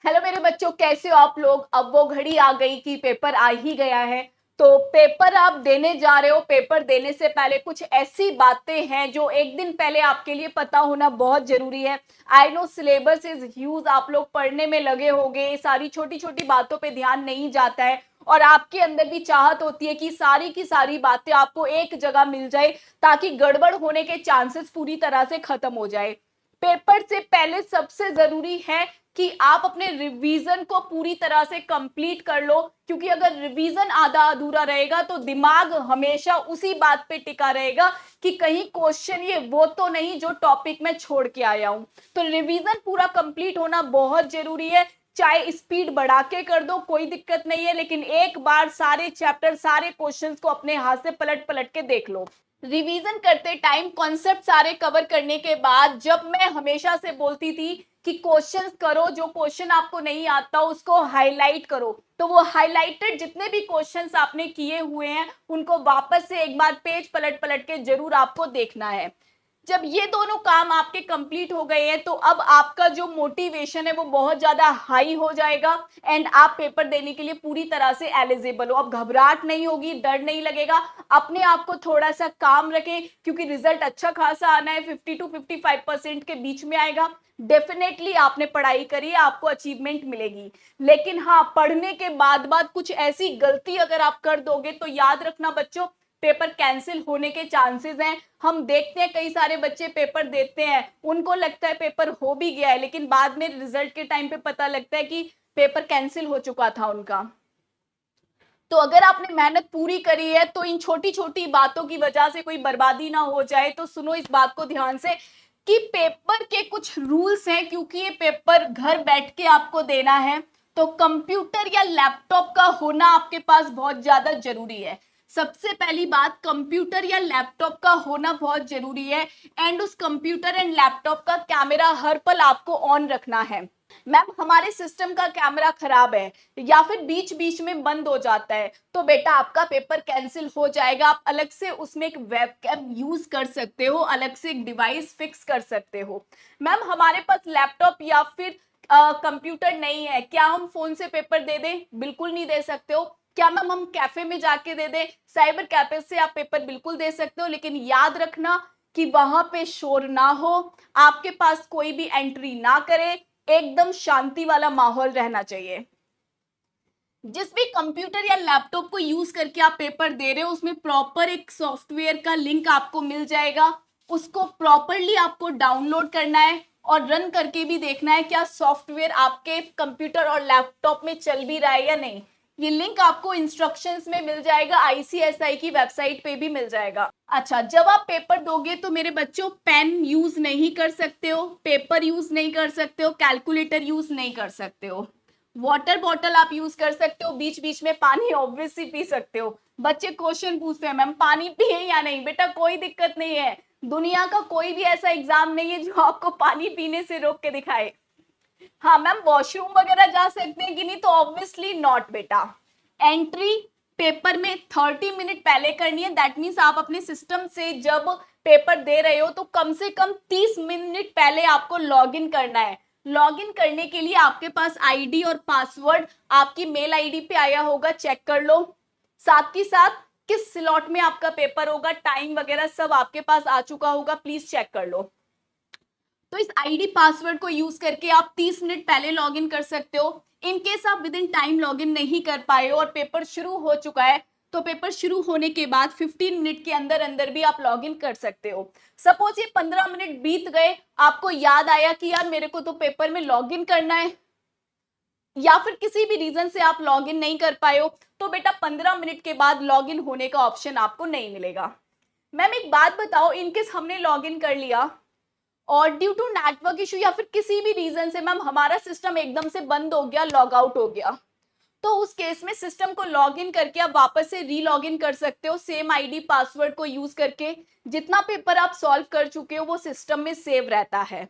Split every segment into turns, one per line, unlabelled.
Hello मेरे बच्चों, कैसे हो आप लोग। अब वो घड़ी आ गई कि पेपर आ ही गया है। तो पेपर आप देने जा रहे हो। पेपर देने से पहले कुछ ऐसी बातें हैं जो एक दिन पहले आपके लिए पता होना बहुत जरूरी है। I know syllabus is huge, आप लोग पढ़ने में लगे होंगे, सारी छोटी छोटी बातों पे ध्यान नहीं जाता है और आपके अंदर भी चाहत होती है कि सारी की सारी बातें आपको एक जगह मिल जाए ताकि गड़बड़ होने के चांसेस पूरी तरह से खत्म हो जाए। पेपर से पहले सबसे जरूरी है कि आप अपने रिवीजन को पूरी तरह से कंप्लीट कर लो, क्योंकि अगर रिवीजन आधा अधूरा रहेगा तो दिमाग हमेशा उसी बात पे टिका रहेगा कि कहीं क्वेश्चन ये वो तो नहीं जो टॉपिक में छोड़ के आया हूं। तो रिवीजन पूरा कंप्लीट होना बहुत जरूरी है। चाहे स्पीड बढ़ा के कर दो, कोई दिक्कत नहीं है, लेकिन एक बार सारे चैप्टर सारे क्वेश्चंस को अपने हाथ से पलट पलट के देख लो। रिवीजन करते टाइम कॉन्सेप्ट सारे कवर करने के बाद जब मैं हमेशा से बोलती थी कि क्वेश्चंस करो, जो क्वेश्चन आपको नहीं आता उसको हाईलाइट करो, तो वो हाईलाइटेड जितने भी क्वेश्चंस आपने किए हुए हैं उनको वापस से एक बार पेज पलट पलट के जरूर आपको देखना है। जब ये दोनों काम आपके कंप्लीट हो गए हैं तो अब आपका जो मोटिवेशन है वो बहुत ज्यादा हाई हो जाएगा एंड आप पेपर देने के लिए पूरी तरह से एलिजिबल हो। अब घबराहट नहीं होगी, डर नहीं लगेगा। अपने आप को थोड़ा सा काम रखें क्योंकि रिजल्ट अच्छा खासा आना है, 50 to 55% के बीच में आएगा। डेफिनेटली आपने पढ़ाई करी है, आपको अचीवमेंट मिलेगी। लेकिन हाँ, पढ़ने के बाद कुछ ऐसी गलती अगर आप कर दोगे तो याद रखना बच्चों, पेपर कैंसिल होने के चांसेस हैं। हम देखते हैं कई सारे बच्चे पेपर देते हैं, उनको लगता है पेपर हो भी गया है, लेकिन बाद में रिजल्ट के टाइम पे पता लगता है कि पेपर कैंसिल हो चुका था उनका। तो अगर आपने मेहनत पूरी करी है तो इन छोटी छोटी बातों की वजह से कोई बर्बादी ना हो जाए। तो सुनो इस बात को ध्यान से कि पेपर के कुछ रूल्स हैं, क्योंकि ये पेपर घर बैठ के आपको देना है तो कंप्यूटर या लैपटॉप का होना आपके पास बहुत ज्यादा जरूरी है। सबसे पहली बात, कंप्यूटर या लैपटॉप का होना बहुत जरूरी है एंड उस कंप्यूटर एंड लैपटॉप का कैमरा हर पल आपको ऑन रखना है। मैम हमारे सिस्टम का कैमरा खराब है या फिर बीच बीच में बंद हो जाता है तो बेटा आपका पेपर कैंसिल हो जाएगा। आप अलग से उसमें एक वेबकैम यूज कर सकते हो, अलग से एक डिवाइस फिक्स कर सकते हो। मैम हमारे पास लैपटॉप या फिर कंप्यूटर नहीं है, क्या हम फोन से पेपर दे दें? बिल्कुल नहीं दे सकते हो। क्या मैम हम कैफे में जाके दे दें? साइबर कैफे से आप पेपर बिल्कुल दे सकते हो, लेकिन याद रखना कि वहां पे शोर ना हो, आपके पास कोई भी एंट्री ना करे, एकदम शांति वाला माहौल रहना चाहिए। जिस भी कंप्यूटर या लैपटॉप को यूज करके आप पेपर दे रहे हो उसमें प्रॉपर एक सॉफ्टवेयर का लिंक आपको मिल जाएगा। उसको प्रॉपरली आपको डाउनलोड करना है और रन करके भी देखना है क्या सॉफ्टवेयर आपके कंप्यूटर और लैपटॉप में चल भी रहा है या नहीं। ये लिंक आपको इंस्ट्रक्शंस में मिल जाएगा, आईसीएसआई की वेबसाइट पे भी मिल जाएगा। अच्छा, जब आप पेपर दोगे तो मेरे बच्चों पेन यूज नहीं कर सकते हो, पेपर यूज नहीं कर सकते हो, कैलकुलेटर यूज नहीं कर सकते हो। वाटर बॉटल आप यूज कर सकते हो, बीच बीच में पानी ऑब्वियसली पी सकते हो। बच्चे क्वेश्चन पूछते हैं मैम पानी पिए या नहीं, बेटा कोई दिक्कत नहीं है। दुनिया का कोई भी ऐसा एग्जाम नहीं है जो आपको पानी पीने से रोक के दिखाए। हाँ मैम, वॉशरूम वगैरह जा सकते हैं कि नहीं, तो ऑब्वियसली नॉट बेटा। एंट्री पेपर में 30 मिनट पहले करनी है। दैट मीन्स आप अपने सिस्टम से जब पेपर दे रहे हो तो कम से कम 30 मिनट पहले आपको लॉग इन करना है। लॉग इन करने के लिए आपके पास आईडी और पासवर्ड आपकी मेल आईडी पे आया होगा, चेक कर लो। साथ ही साथ किस स्लॉट में आपका पेपर होगा, टाइम वगैरह सब आपके पास आ चुका होगा, प्लीज चेक कर लो। तो इस आईडी पासवर्ड को यूज करके आप 30 मिनट पहले लॉग इन कर सकते हो। इन केस आप with in time log in नहीं कर पाए हो और पेपर शुरू हो चुका है तो पेपर शुरू होने के बाद 15 मिनट के अंदर अंदर भी आप लॉग इन कर सकते हो। सपोज ये 15 मिनट बीत गए, आपको याद आया कि यार मेरे को तो पेपर में लॉग इन करना है, या फिर किसी भी रीजन से आप लॉग इन नहीं कर पाए हो, तो बेटा 15 मिनट के बाद लॉग इन होने का ऑप्शन आपको नहीं मिलेगा। मैम एक बात बताओ, इनकेस हमने लॉग इन कर लिया और ड्यू टू नेटवर्क इशू या फिर किसी भी रीजन से मैम हमारा सिस्टम एकदम से बंद हो गया, लॉग आउट हो गया, तो उस केस में सिस्टम को लॉग इन करके आप वापस से री लॉग इन कर सकते हो सेम आईडी पासवर्ड को यूज करके। जितना पेपर आप सॉल्व कर चुके हो वो सिस्टम में सेव रहता है।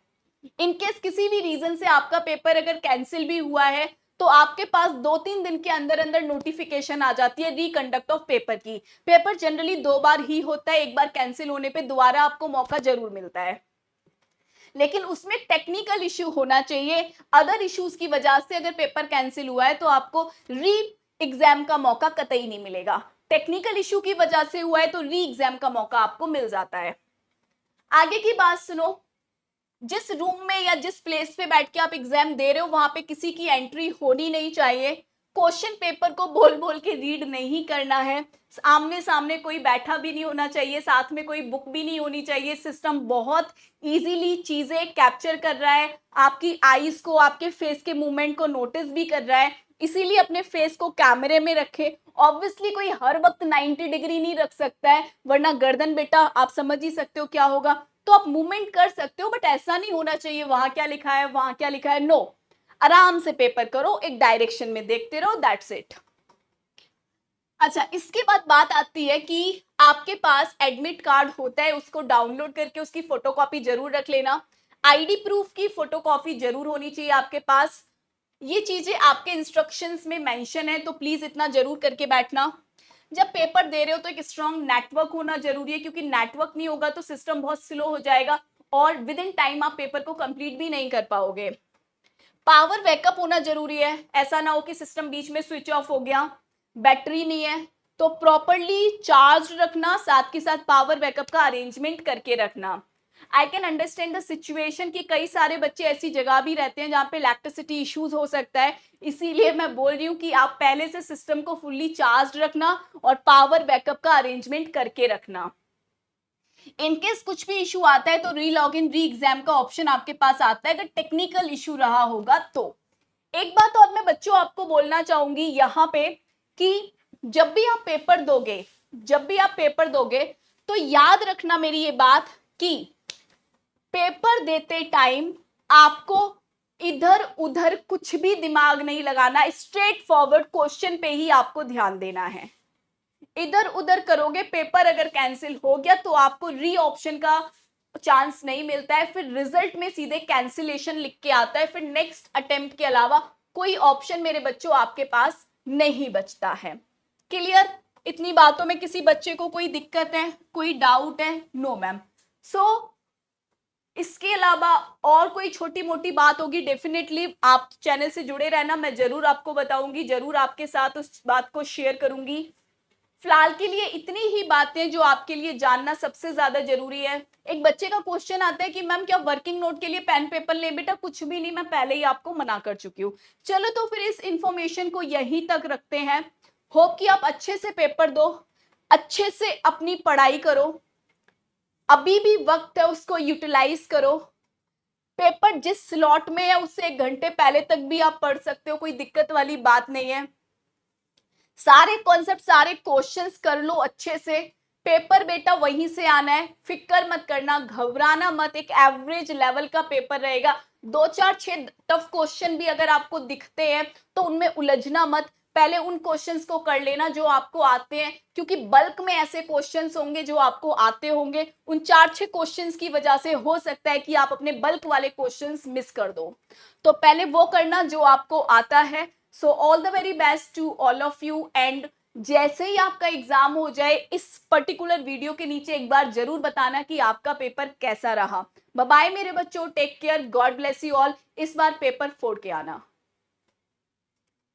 इनकेस किसी भी रीजन से आपका पेपर अगर कैंसिल भी हुआ है तो आपके पास 2-3 दिन के अंदर अंदर नोटिफिकेशन आ जाती है रिकंडक्ट ऑफ पेपर की। पेपर जनरली 2 बार ही होता है, एक बार कैंसिल होने पे दोबारा आपको मौका जरूर मिलता है। लेकिन उसमें टेक्निकल इश्यू होना चाहिए। अदर इश्यूज की वजह से अगर पेपर कैंसिल हुआ है तो आपको री एग्जाम का मौका कतई नहीं मिलेगा। टेक्निकल इश्यू की वजह से हुआ है तो री एग्जाम का मौका आपको मिल जाता है। आगे की बात सुनो, जिस रूम में या जिस प्लेस पे बैठ के आप एग्जाम दे रहे हो वहां पे किसी की एंट्री होनी नहीं चाहिए। क्वेश्चन पेपर को बोल बोल के रीड नहीं करना है। आमने सामने कोई बैठा भी नहीं होना चाहिए, साथ में कोई बुक भी नहीं होनी चाहिए। सिस्टम बहुत इजीली चीजें कैप्चर कर रहा है, आपकी आईज को, आपके फेस के मूवमेंट को नोटिस भी कर रहा है, इसीलिए अपने फेस को कैमरे में रखे। ऑब्वियसली कोई हर वक्त 90 डिग्री नहीं रख सकता है, वरना गर्दन बेटा आप समझ ही सकते हो क्या होगा। तो आप मूवमेंट कर सकते हो, बट ऐसा नहीं होना चाहिए वहां क्या लिखा है वहां क्या लिखा है, नो। आराम से पेपर करो, एक डायरेक्शन में देखते रहो, दैट्स इट। अच्छा, इसके बाद बात आती है कि आपके पास एडमिट कार्ड होता है, उसको डाउनलोड करके उसकी फोटोकॉपी जरूर रख लेना। आईडी प्रूफ की फोटोकॉपी जरूर होनी चाहिए आपके पास। ये चीजें आपके इंस्ट्रक्शंस में मेंशन है, तो प्लीज इतना जरूर करके बैठना। जब पेपर दे रहे हो तो एक स्ट्रॉन्ग नेटवर्क होना जरूरी है, क्योंकि नेटवर्क नहीं होगा तो सिस्टम बहुत स्लो हो जाएगा और विद इन टाइम आप पेपर को कंप्लीट भी नहीं कर पाओगे। पावर बैकअप होना जरूरी है, ऐसा ना हो कि सिस्टम बीच में स्विच ऑफ हो गया, बैटरी नहीं है, तो प्रॉपरली चार्ज रखना, साथ के साथ पावर बैकअप का अरेंजमेंट करके रखना। I can understand the situation कि कई सारे बच्चे ऐसी जगह भी रहते हैं जहाँ पे इलेक्ट्रिसिटी इश्यूज हो सकता है, इसीलिए मैं बोल रही हूँ कि आप पहले से सिस्टम को फुल्ली चार्ज रखना और पावर बैकअप का अरेंजमेंट करके रखना। इनकेस कुछ भी इशू आता है तो री लॉग इन री एग्जाम का ऑप्शन आपके पास आता है, अगर टेक्निकल इशू रहा होगा तो। एक बात और मैं बच्चों आपको बोलना चाहूंगी यहाँ पे कि जब भी आप पेपर दोगे, तो याद रखना मेरी ये बात कि पेपर देते टाइम आपको इधर उधर कुछ भी दिमाग नहीं लगाना, स्ट्रेट फॉरवर्ड क्वेश्चन पे ही आपको ध्यान देना है। इधर उधर करोगे, पेपर अगर कैंसिल हो गया तो आपको री ऑप्शन का चांस नहीं मिलता है, फिर रिजल्ट में सीधे कैंसिलेशन लिख के आता है, फिर नेक्स्ट अटेम्प्ट के अलावा कोई ऑप्शन मेरे बच्चों आपके पास नहीं बचता है। क्लियर? इतनी बातों में किसी बच्चे को कोई दिक्कत है, कोई डाउट है? No ma'am. सो इसके अलावा और कोई छोटी मोटी बात होगी, डेफिनेटली आप चैनल से जुड़े रहना, मैं जरूर आपको बताऊंगी, जरूर आपके साथ उस बात को शेयर करूंगी। फिलहाल के लिए इतनी ही बातें जो आपके लिए जानना सबसे ज्यादा जरूरी है। एक बच्चे का क्वेश्चन आता है कि मैम क्या वर्किंग नोट के लिए पेन पेपर ले? बेटा कुछ भी नहीं, मैं पहले ही आपको मना कर चुकी हूँ। चलो तो फिर इस इंफॉर्मेशन को यहीं तक रखते हैं। होप कि आप अच्छे से पेपर दो, अच्छे से अपनी पढ़ाई करो, अभी भी वक्त है उसको यूटिलाइज करो। पेपर जिस स्लॉट में है उससे 1 घंटे पहले तक भी आप पढ़ सकते हो, कोई दिक्कत वाली बात नहीं है। सारे कॉन्सेप्ट, सारे क्वेश्चंस कर लो अच्छे से। पेपर बेटा वहीं से आना है, फिक्र मत करना, घबराना मत, एक एवरेज लेवल का पेपर रहेगा। 2 4 6 टफ क्वेश्चन भी अगर आपको दिखते हैं तो उनमें उलझना मत, पहले उन क्वेश्चंस को कर लेना जो आपको आते हैं, क्योंकि बल्क में ऐसे क्वेश्चंस होंगे जो आपको आते होंगे। उन 4 6 क्वेश्चंस की वजह से हो सकता है कि आप अपने बल्क वाले क्वेश्चंस मिस कर दो, तो पहले वो करना जो आपको आता है। So all the very best to all of you, and जैसे ही आपका एग्जाम हो जाए इस पर्टिकुलर वीडियो के नीचे एक बार जरूर बताना कि आपका पेपर कैसा रहा। बाय बाय मेरे बच्चों, take care, God bless you all. इस बार पेपर फोड़ के आना।